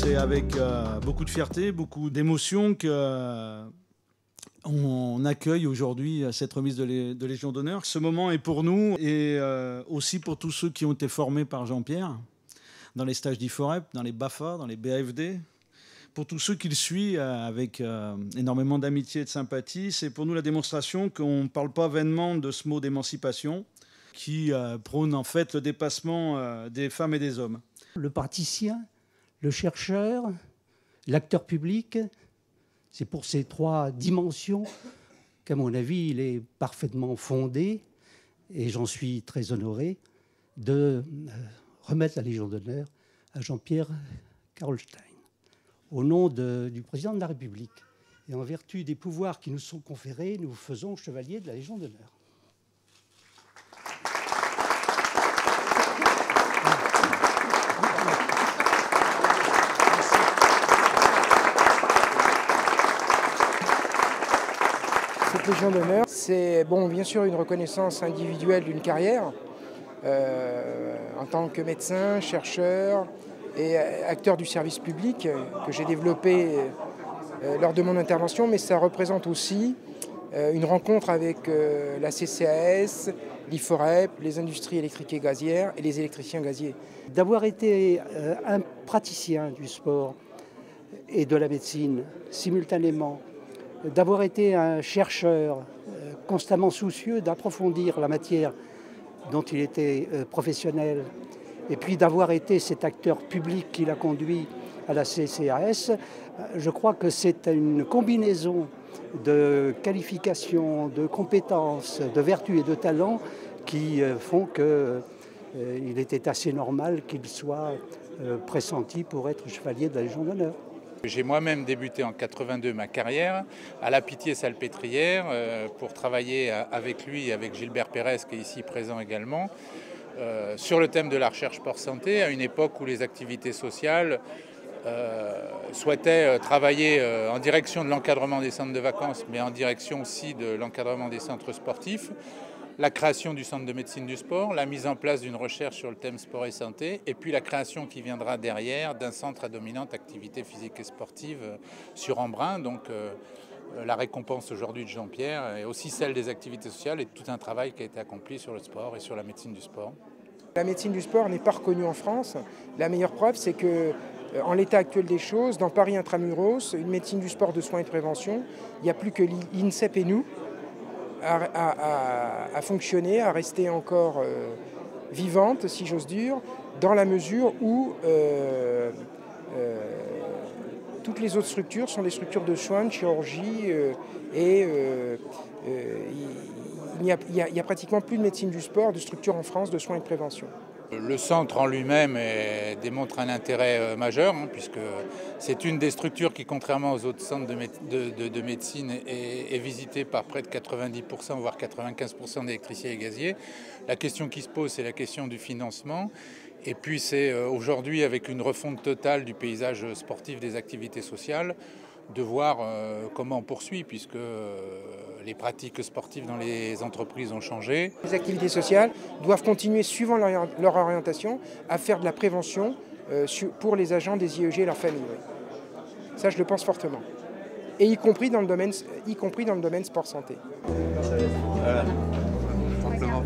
C'est avec beaucoup de fierté, beaucoup d'émotion que on accueille aujourd'hui cette remise de Légion d'honneur. Ce moment est pour nous et aussi pour tous ceux qui ont été formés par Jean-Pierre dans les stages d'IFOREP, dans les BAFA, dans les BAFD. Pour tous ceux qui le suivent avec énormément d'amitié et de sympathie, c'est pour nous la démonstration qu'on ne parle pas vainement de ce mot d'émancipation qui prône en fait le dépassement des femmes et des hommes. Le praticien, le chercheur, l'acteur public, c'est pour ces trois dimensions qu'à mon avis, il est parfaitement fondé, et j'en suis très honoré, de remettre la Légion d'honneur à Jean-Pierre Carolstein, au nom du président de la République. Et en vertu des pouvoirs qui nous sont conférés, nous faisons chevalier de la Légion d'honneur. Cette Légion d'honneur, c'est bien sûr une reconnaissance individuelle d'une carrière en tant que médecin, chercheur et acteur du service public que j'ai développé lors de mon intervention, mais ça représente aussi une rencontre avec la CCAS, l'IFOREP, les industries électriques et gazières et les électriciens gaziers. D'avoir été un praticien du sport et de la médecine simultanément, d'avoir été un chercheur constamment soucieux d'approfondir la matière dont il était professionnel, et puis d'avoir été cet acteur public qui l'a conduit à la CCAS, je crois que c'est une combinaison de qualifications, de compétences, de vertus et de talents qui font qu'il était assez normal qu'il soit pressenti pour être chevalier de la Légion d'honneur. J'ai moi-même débuté en 82 ma carrière à la Pitié-Salpêtrière pour travailler avec lui et avec Gilbert Pérez, qui est ici présent également, sur le thème de la recherche sport-santé, à une époque où les activités sociales souhaitaient travailler en direction de l'encadrement des centres de vacances, mais en direction aussi de l'encadrement des centres sportifs. La création du centre de médecine du sport, la mise en place d'une recherche sur le thème sport et santé, et puis la création qui viendra derrière d'un centre à dominante activité physique et sportive sur Embrun. Donc la récompense aujourd'hui de Jean-Pierre et aussi celle des activités sociales et tout un travail qui a été accompli sur le sport et sur la médecine du sport. La médecine du sport n'est pas reconnue en France. La meilleure preuve, c'est que en l'état actuel des choses, dans Paris Intramuros, une médecine du sport de soins et de prévention, il n'y a plus que l'INSEP et nous à fonctionner, à rester encore vivante, si j'ose dire, dans la mesure où toutes les autres structures sont des structures de soins, de chirurgie, et il n'y a pratiquement plus de médecine du sport, de structure en France de soins et de prévention. Le centre en lui-même démontre un intérêt majeur, puisque c'est une des structures qui, contrairement aux autres centres de médecine, est visitée par près de 90%, voire 95% d'électriciens et gaziers. La question qui se pose, c'est la question du financement. Et puis c'est aujourd'hui, avec une refonte totale du paysage sportif des activités sociales, de voir comment on poursuit, puisque les pratiques sportives dans les entreprises ont changé. Les activités sociales doivent continuer, suivant leur orientation, à faire de la prévention pour les agents des IEG et leurs familles. Ça, je le pense fortement. Et y compris dans le domaine sport-santé. Voilà. Simplement.